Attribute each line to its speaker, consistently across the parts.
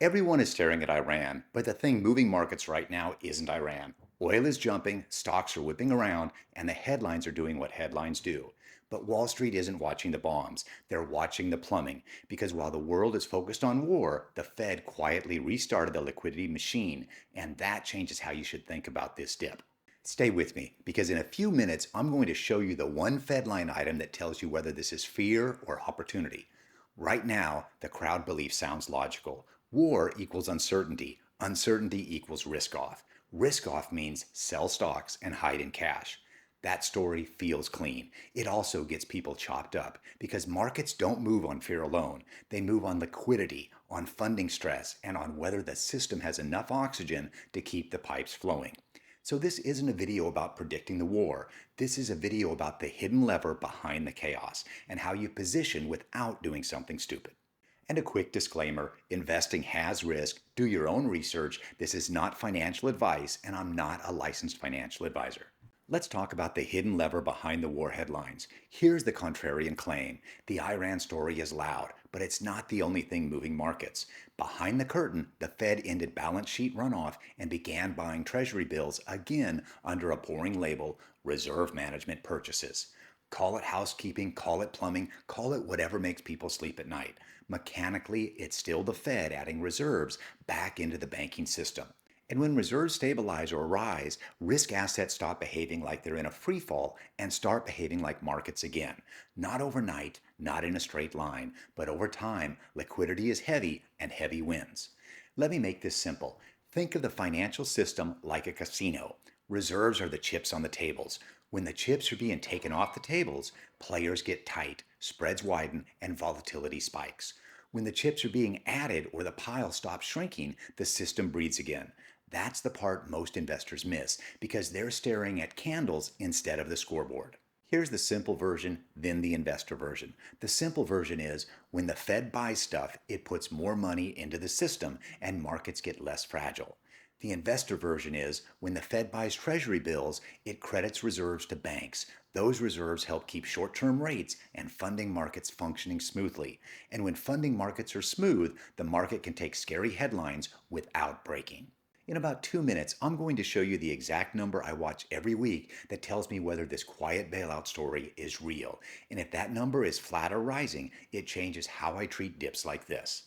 Speaker 1: Everyone is staring at Iran, but the thing moving markets right now isn't Iran. Oil is jumping, stocks are whipping around, and the headlines are doing what headlines do. But Wall Street isn't watching the bombs, they're watching the plumbing, because while the world is focused on war, the Fed quietly restarted the liquidity machine, and that changes how you should think about this dip. Stay with me, because in a few minutes I'm going to show you the one Fed line item that tells you whether this is fear or opportunity. Right now, the crowd belief sounds logical. War equals uncertainty. Uncertainty equals risk off. Risk off means sell stocks and hide in cash. That story feels clean. It also gets people chopped up because markets don't move on fear alone. They move on liquidity, on funding stress, and on whether the system has enough oxygen to keep the pipes flowing. So this isn't a video about predicting the war. This is a video about the hidden lever behind the chaos and how you position without doing something stupid. And a quick disclaimer, investing has risk. Do your own research. This is not financial advice, and I'm not a licensed financial advisor. Let's talk about the hidden lever behind the war headlines. Here's the contrarian claim. The Iran story is loud, but it's not the only thing moving markets. Behind the curtain, the Fed ended balance sheet runoff and began buying Treasury bills again under a boring label, reserve management purchases. Call it housekeeping, call it plumbing, call it whatever makes people sleep at night. Mechanically, it's still the Fed adding reserves back into the banking system. And when reserves stabilize or rise, risk assets stop behaving like they're in a free fall and start behaving like markets again. Not overnight, not in a straight line, but over time, liquidity is heavy and heavy wins. Let me make this simple. Think of the financial system like a casino. Reserves are the chips on the tables. When the chips are being taken off the tables, players get tight, spreads widen, and volatility spikes. When the chips are being added or the pile stops shrinking, the system breathes again. That's the part most investors miss because they're staring at candles instead of the scoreboard. Here's the simple version, then the investor version. The simple version is when the Fed buys stuff, it puts more money into the system and markets get less fragile. The investor version is when the Fed buys Treasury bills, it credits reserves to banks. Those reserves help keep short-term rates and funding markets functioning smoothly. And when funding markets are smooth, the market can take scary headlines without breaking. In about 2 minutes, I'm going to show you the exact number I watch every week that tells me whether this quiet bailout story is real. And if that number is flat or rising, it changes how I treat dips like this.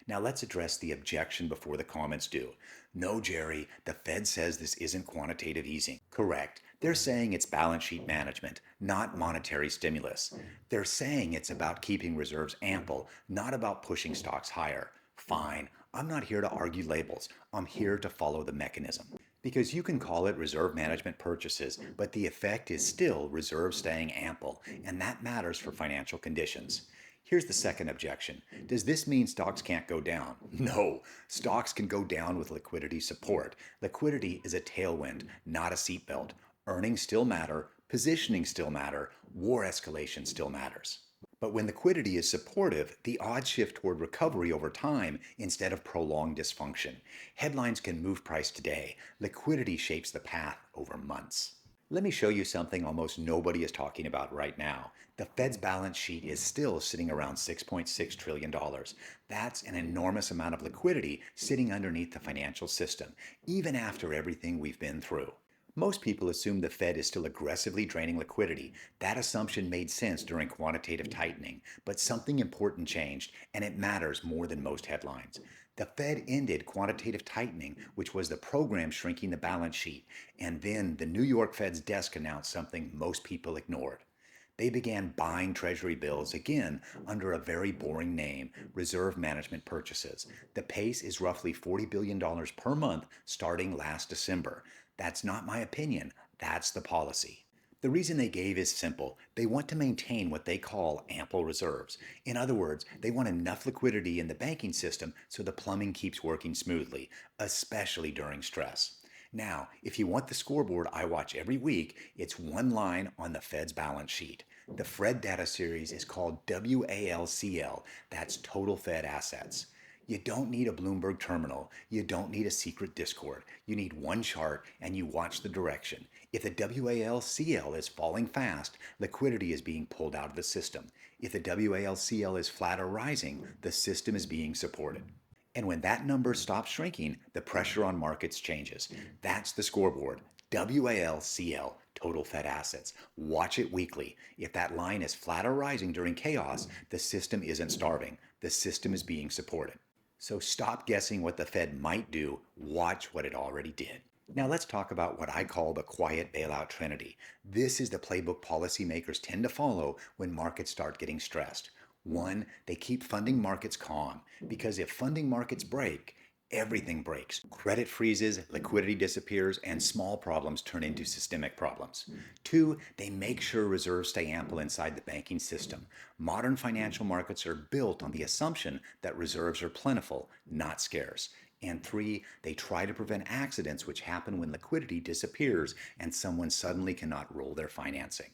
Speaker 1: Now let's address the objection before the comments do. No, Jerry, the Fed says this isn't quantitative easing. Correct. They're saying it's balance sheet management, not monetary stimulus. They're saying it's about keeping reserves ample, not about pushing stocks higher. Fine. I'm not here to argue labels. I'm here to follow the mechanism. Because you can call it reserve management purchases, but the effect is still reserves staying ample, and that matters for financial conditions. Here's the second objection. Does this mean stocks can't go down? No, stocks can go down with liquidity support. Liquidity is a tailwind, not a seatbelt. Earnings still matter, positioning still matter, war escalation still matters. But when liquidity is supportive, the odds shift toward recovery over time instead of prolonged dysfunction. Headlines can move price today. Liquidity shapes the path over months. Let me show you something almost nobody is talking about right now. The Fed's balance sheet is still sitting around $6.6 trillion. That's an enormous amount of liquidity sitting underneath the financial system, even after everything we've been through. Most people assume the Fed is still aggressively draining liquidity. That assumption made sense during quantitative tightening, but something important changed, and it matters more than most headlines. The Fed ended quantitative tightening, which was the program shrinking the balance sheet, and then the New York Fed's desk announced something most people ignored. They began buying Treasury bills again under a very boring name, reserve management purchases. The pace is roughly $40 billion per month starting last December. That's not my opinion, that's the policy. The reason they gave is simple. They want to maintain what they call ample reserves. In other words, they want enough liquidity in the banking system so the plumbing keeps working smoothly, especially during stress. Now, if you want the scoreboard I watch every week, it's one line on the Fed's balance sheet. The Fed data series is called WALCL. That's total Fed assets. You don't need a Bloomberg terminal. You don't need a secret Discord. You need one chart and you watch the direction. If the WALCL is falling fast, liquidity is being pulled out of the system. If the WALCL is flat or rising, the system is being supported. And when that number stops shrinking, the pressure on markets changes. That's the scoreboard. WALCL, total Fed assets. Watch it weekly. If that line is flat or rising during chaos, the system isn't starving. The system is being supported. So stop guessing what the Fed might do. Watch what it already did. Now let's talk about what I call the quiet bailout trinity. This is the playbook policymakers tend to follow when markets start getting stressed. One, they keep funding markets calm, because if funding markets break, everything breaks. Credit freezes, liquidity disappears, and small problems turn into systemic problems. Two, they make sure reserves stay ample inside the banking system. Modern financial markets are built on the assumption that reserves are plentiful, not scarce. And three, they try to prevent accidents which happen when liquidity disappears and someone suddenly cannot roll their financing.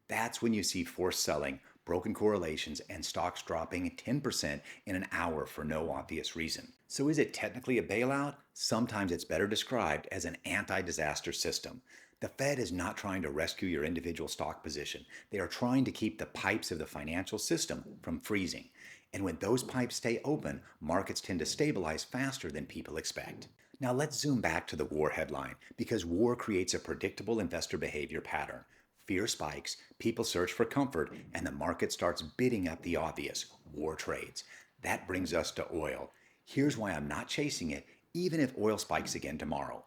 Speaker 1: That's when you see forced selling, broken correlations, and stocks dropping 10% in an hour for no obvious reason. So is it technically a bailout? Sometimes it's better described as an anti-disaster system. The Fed is not trying to rescue your individual stock position. They are trying to keep the pipes of the financial system from freezing. And when those pipes stay open, markets tend to stabilize faster than people expect. Now let's zoom back to the war headline, because war creates a predictable investor behavior pattern. Fear spikes, people search for comfort, and the market starts bidding up the obvious, war trades. That brings us to oil. Here's why I'm not chasing it, even if oil spikes again tomorrow.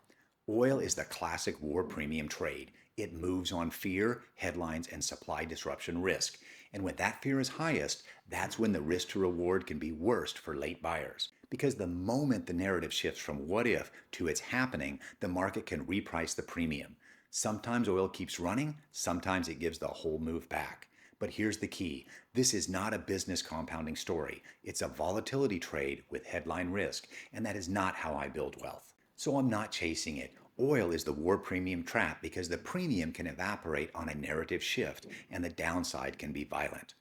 Speaker 1: Oil is the classic war premium trade. It moves on fear, headlines, and supply disruption risk. And when that fear is highest, that's when the risk to reward can be worst for late buyers. Because the moment the narrative shifts from what if to it's happening, the market can reprice the premium. Sometimes oil keeps running, sometimes it gives the whole move back. But here's the key. This is not a business compounding story. It's a volatility trade with headline risk, and that is not how I build wealth. So I'm not chasing it. Oil is the war premium trap because the premium can evaporate on a narrative shift and the downside can be violent.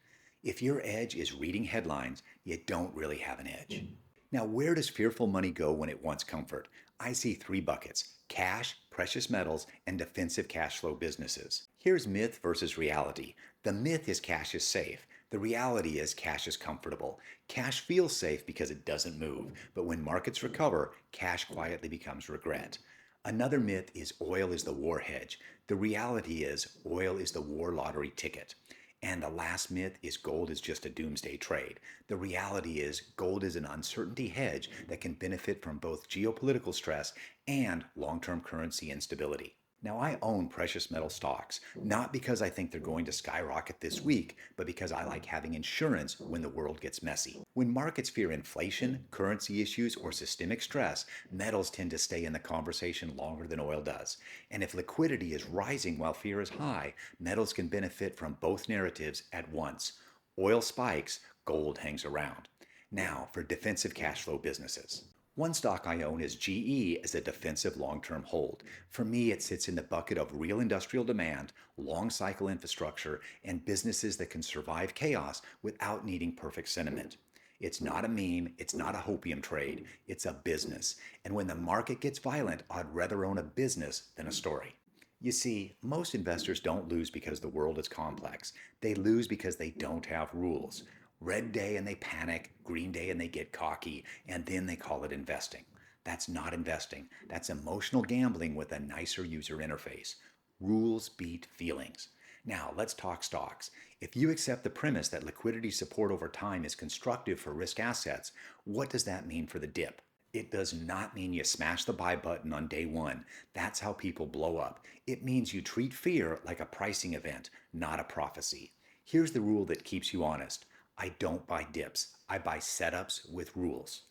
Speaker 1: If your edge is reading headlines, you don't really have an edge. Now, where does fearful money go when it wants comfort? I see three buckets: cash, precious metals, and defensive cash flow businesses. Here's myth versus reality. The myth is cash is safe. The reality is cash is comfortable. Cash feels safe because it doesn't move, but when markets recover, cash quietly becomes regret. Another myth is oil is the war hedge. The reality is oil is the war lottery ticket. And the last myth is gold is just a doomsday trade. The reality is gold is an uncertainty hedge that can benefit from both geopolitical stress and long-term currency instability. Now, I own precious metal stocks, not because I think they're going to skyrocket this week, but because I like having insurance when the world gets messy. When markets fear inflation, currency issues, or systemic stress, metals tend to stay in the conversation longer than oil does. And if liquidity is rising while fear is high, metals can benefit from both narratives at once. Oil spikes, gold hangs around. Now, for defensive cash flow businesses. One stock I own is GE as a defensive long-term hold. For me, it sits in the bucket of real industrial demand, long cycle infrastructure, and businesses that can survive chaos without needing perfect sentiment. It's not a meme, it's not a hopium trade, it's a business. And when the market gets violent, I'd rather own a business than a story. You see, most investors don't lose because the world is complex. They lose because they don't have rules. Red day and they panic, green day and they get cocky, and then they call it investing. That's not investing. That's emotional gambling with a nicer user interface. Rules beat feelings. Now, let's talk stocks. If you accept the premise that liquidity support over time is constructive for risk assets, what does that mean for the dip? It does not mean you smash the buy button on day one. That's how people blow up. It means you treat fear like a pricing event, not a prophecy. Here's the rule that keeps you honest. I don't buy dips. I buy setups with rules.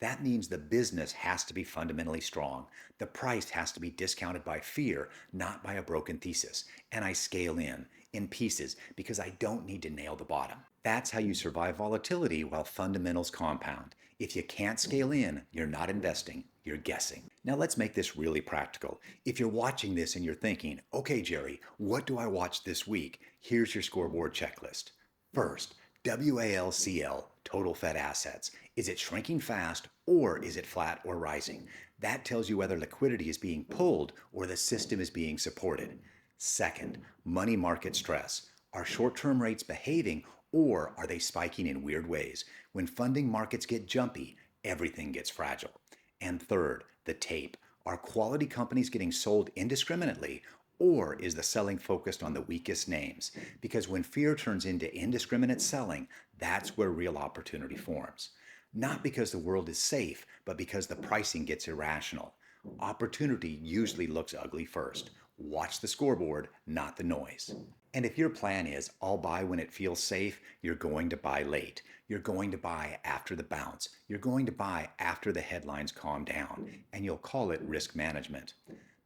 Speaker 1: That means the business has to be fundamentally strong. The price has to be discounted by fear, not by a broken thesis. And I scale in pieces, because I don't need to nail the bottom. That's how you survive volatility while fundamentals compound. If you can't scale in, you're not investing, you're guessing. Now let's make this really practical. If you're watching this and you're thinking, okay, Jerry, what do I watch this week? Here's your scoreboard checklist. First, WALCL, total Fed assets. Is it shrinking fast or is it flat or rising? That tells you whether liquidity is being pulled or the system is being supported. Second, money market stress. Are short-term rates behaving or are they spiking in weird ways? When funding markets get jumpy, everything gets fragile. And third, the tape. Are quality companies getting sold indiscriminately, or is the selling focused on the weakest names? Because when fear turns into indiscriminate selling, that's where real opportunity forms. Not because the world is safe, but because the pricing gets irrational. Opportunity usually looks ugly first. Watch the scoreboard, not the noise. And if your plan is, I'll buy when it feels safe, you're going to buy late. You're going to buy after the bounce. You're going to buy after the headlines calm down, and you'll call it risk management.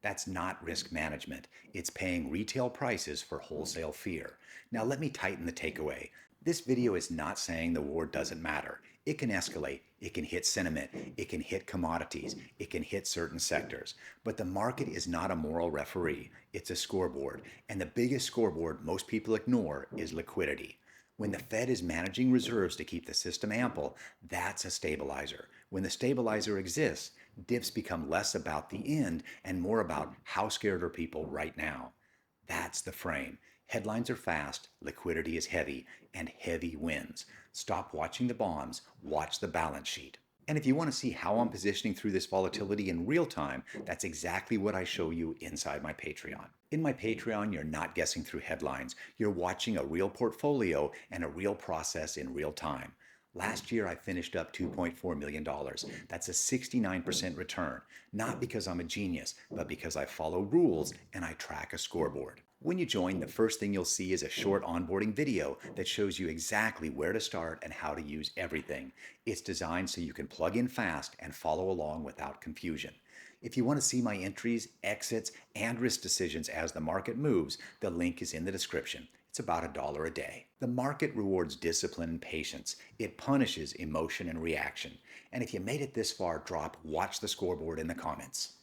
Speaker 1: That's not risk management. It's paying retail prices for wholesale fear. Now let me tighten the takeaway. This video is not saying the war doesn't matter. It can escalate, it can hit sentiment, it can hit commodities, it can hit certain sectors. But the market is not a moral referee, it's a scoreboard. And the biggest scoreboard most people ignore is liquidity. When the Fed is managing reserves to keep the system ample, that's a stabilizer. When the stabilizer exists, dips become less about the end and more about how scared are people right now. That's the frame. Headlines are fast, liquidity is heavy, and heavy wins. Stop watching the bombs, watch the balance sheet. And if you want to see how I'm positioning through this volatility in real time, that's exactly what I show you inside my Patreon. In my Patreon, you're not guessing through headlines. You're watching a real portfolio and a real process in real time. Last year, I finished up $2.4 million. That's a 69% return, not because I'm a genius, but because I follow rules and I track a scoreboard. When you join, the first thing you'll see is a short onboarding video that shows you exactly where to start and how to use everything. It's designed so you can plug in fast and follow along without confusion. If you want to see my entries, exits, and risk decisions as the market moves, the link is in the description. It's about $1 a day. The market rewards discipline and patience. It punishes emotion and reaction. And if you made it this far, watch the scoreboard in the comments.